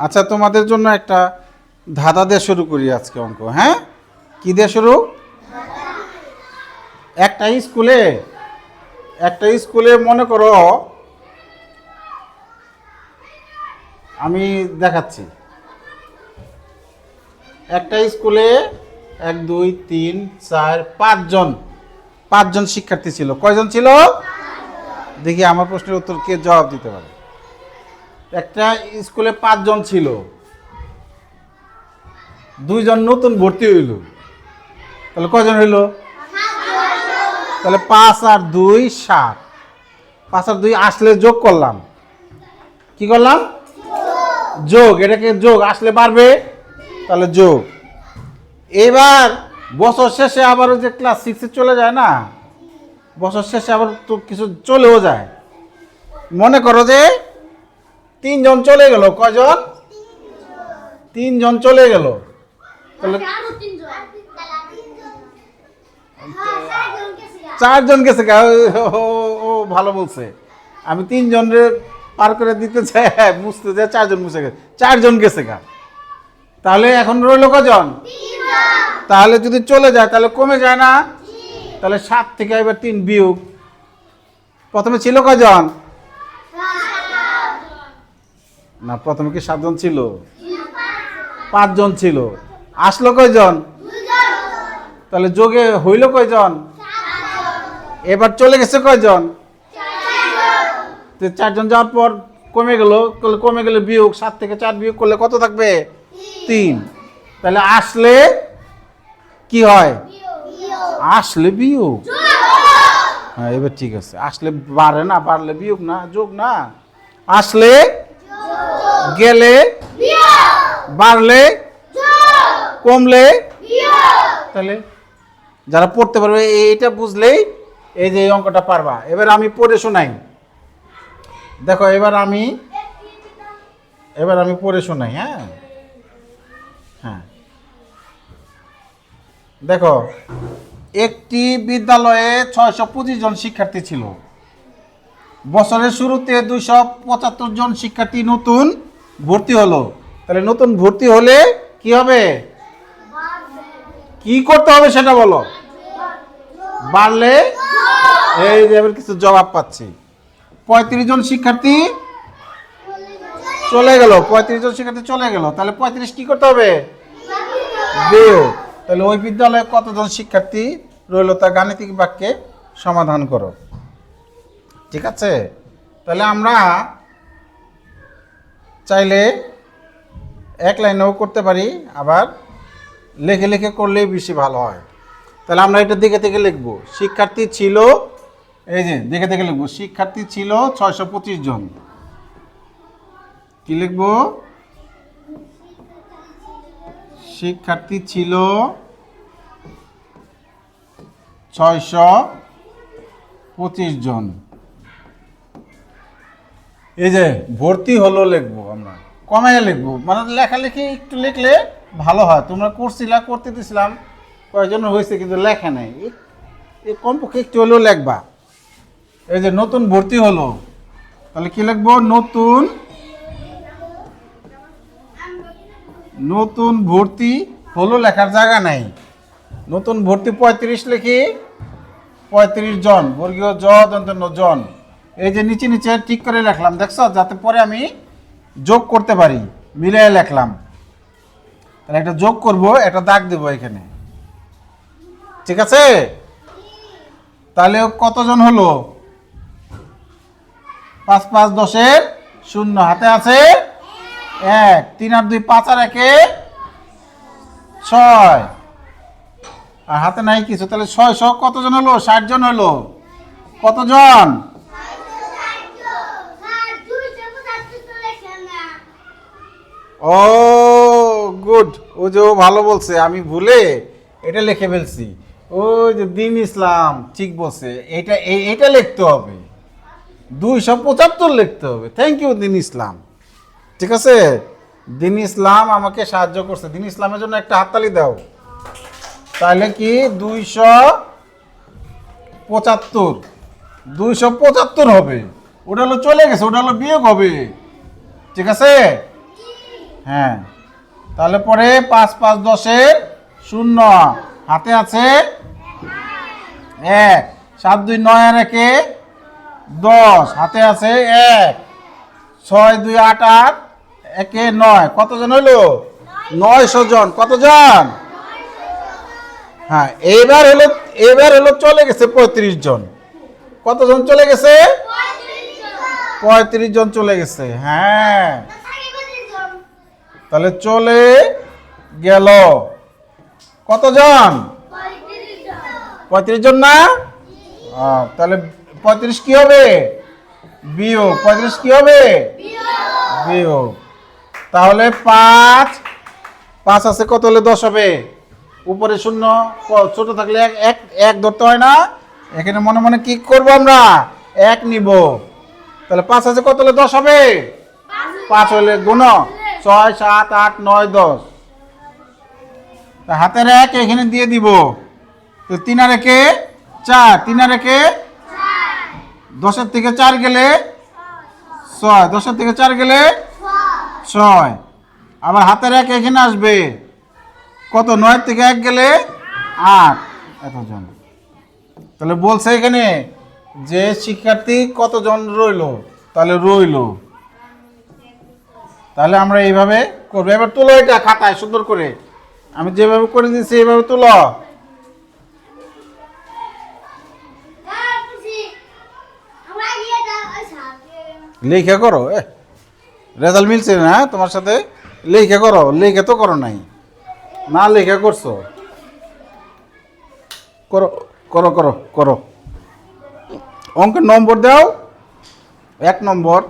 আচ্ছা, তোমাদের জন্য একটা ধাঁধা দিয়ে শুরু করি আজকে অঙ্ক। হ্যাঁ, কি দিয়ে শুরু? একটা স্কুলে মনে করো, আমি দেখাচ্ছি। একটা স্কুলে 1 2 3 4 5জন শিক্ষার্থী ছিল। কয়জন ছিল? দেখি আমার প্রশ্নের উত্তর কে জবাব দিতে পারে। একটা স্কুলে 5জন ছিল, 2জন নতুন ভর্তি হইল, তাহলে কয়জন হইল? তাহলে 5 আর 2 7। 5 আর 2 আসলে যোগ করলাম। কি করলাম? যোগ। এটাকে যোগ আসলে পারবে, তাহলে যোগ। এবার বছর শেষে আবার ওই যে ক্লাস 6-এ চলে যায় না, বছর শেষে আবার তো কিছু চলেও যায়। মনে করো যে 3 জন চলে গেল। কয়জন? 3 জন চলে গেল, তাহলে 4 জন গেছে গা। ও ভালো বলছে। আমি 3 জনের পার করে দিতে চাই, বুঝতে চাই 4 জন মুছে গেছে, 4 জন গেছে গা। তাহলে এখন রইল কজন? তাহলে যদি চলে যায় তাহলে কমে যায় না? তাহলে 7 থেকে এবার 3 বিয়োগ। প্রথমে ছিল কজন? না, প্রথমে কি 7 জন ছিল? 5 জন ছিল। আসলো কয়জন? তাহলে যোগে হইল কয়জন? এবার চলে গেছে কয়জন? 4 জন যাওয়ার পর কমে গেল বিয়োগ। 7 থেকে 4 বিয়োগ করলে কত থাকবে? 3। তাহলে আসলে কি হয়? আসলে বিয়োগ। হ্যাঁ, এবার ঠিক আছে। আসলে বাড়ে না, বাড়লে বিয়োগ না, যোগ না। আসলে, গেলে, বাড়লে, কমলে, তাহলে যারা পড়তে পারবে এইটা বুঝলেই এই যে এই অঙ্কটা পারবা। এবার আমি পড়ে শোনাই। দেখো, এবার আমি পড়ে শোনাই। হ্যাঁ হ্যাঁ, দেখো, একটি বিদ্যালয়ে 625 জন শিক্ষার্থী ছিল। বছরের শুরুতে 275 জন শিক্ষার্থী নতুন ভর্তি হলো। তাহলে নতুন ভর্তি হলে কি হবে? কি করতে হবে সেটা বলো। বাড়লে, এই যে এবার কিছু জবাব পাচ্ছি। 35 জন শিক্ষার্থী চলে গেল। 35 জন শিক্ষার্থী চলে গেল, তাহলে 35 কি করতে হবে? বিয়োগ। তাহলে ওই বিদ্যালয়ে কতজন শিক্ষার্থী রইল তা গাণিতিক বাক্যে সমাধান করো। ঠিক আছে? তাহলে আমরা চাইলে এক লাইনেও করতে পারি, আবার লেখে লেখে করলেই বেশি ভালো হয়। তাহলে আমরা এটা দেখে থেকে লিখবো। শিক্ষার্থী ছিল, এই যে দেখে থেকে লিখবো, শিক্ষার্থী ছিল 625 জন। কি লিখবো? শিক্ষার্থী ছিল 625 জন। এই যে ভর্তি হলো লিখবো, আমরা কমাইয়া লিখবো, মানে লেখালেখি একটু লিখলে ভালো হয়। তোমরা করতে দিছিলাম, কয়েকজন হয়েছে কিন্তু লেখা নাই। এই কমপক্ষে একটু হলেও লিখবা। এই যে নতুন ভর্তি হলো, তাহলে কি লিখবো? নতুন ভর্তি হলো লেখার জায়গা নাই। নতুন ভর্তি 35 লিখি, 35 জন, বর্গীয় জন। এই যে নিচে নিচে ঠিক করে লিখলাম, দেখছো? যাতে পরে আমি যোগ করতে পারি, মিলিয়ে লিখলাম। তাহলে একটা যোগ করব, একটা দাগ দেবো এখানে। ঠিক আছে? তাহলে কতজন হলো? 5 5 10 0, হাতে আছে 1, 3 আর 2 5 আর 1 6, আর হাতে নাই কিছু। তাহলে 600 কতজন হলো? 60 জন হলো। কতজন? ও গুড, ও যে ও ভালো বলছে, আমি ভুলে এটা লিখে ফেলছি। ওই যে দিন ইসলাম ঠিক বলছে, এটা লিখতে হবে, 275 লিখতে হবে। থ্যাংক ইউ দিন ইসলাম। ঠিক আছে, দিন ইসলাম আমাকে সাহায্য করছে। দিন ইসলামের জন্য একটা হাততালি দাও। তাহলে কি 275 হবে। ওটা হলো চলে গেছে, ওটা হলো বিয়োগ হবে। ঠিক আছে? হ্যাঁ, তাহলে পরে 5 5 10-এর 0, হাতে আছে 1, 7 2 9 আর 1 10, হাতে আছে 1, 6 2 8 8, 1 9, কতজন হইলো? 900 জন। কতজন? হ্যাঁ, এবার হলো চলে গেছে 35 জন। কতজন চলে গেছে? 35 জন চলে গেছে। হ্যাঁ, তাহলে চলে গেল কতজন? 35 জন না? তাহলে 35 কি হবে? বিয়োগ। 35 কি হবে? বিয়োগ। তাহলে 5 5 আছে, কত হলে 10 হবে? উপরে 0, ছোট থাকলে 1 ধরতে হয় না? এখানে মনে মনে কি করব আমরা? 1 নিব। তাহলে 5 আছে, কত হলে 10 হবে? 5 হলে গুণ 6 7 8 9 10। তা হাতের 1 এখানে দিয়ে দিব। তো 3 আর 1 4, 3 আর 1 10 থেকে 4 গেলে 6, 10 থেকে 4 গেলে 6। আবার হাতের 1 এখানে আসবে, কত? 9 থেকে 1 গেলে 8, এতজন। তাহলে বলছে এখানে যে শিক্ষার্থী কতজন রইলো, তাহলে রইলো। তাহলে আমরা এইভাবে করবো। এবার তুলো এটা খাতায় সুন্দর করে, আমি যেভাবে করে দিচ্ছি এইভাবে তুলো। লেখা করো, রেজাল্ট মিলছে না তোমার সাথে? লেখা করো। লেখা তো করো নাই, না লেখা করছো? করো করো করো করো। অঙ্কের নম্বর দাও। 1 নম্বর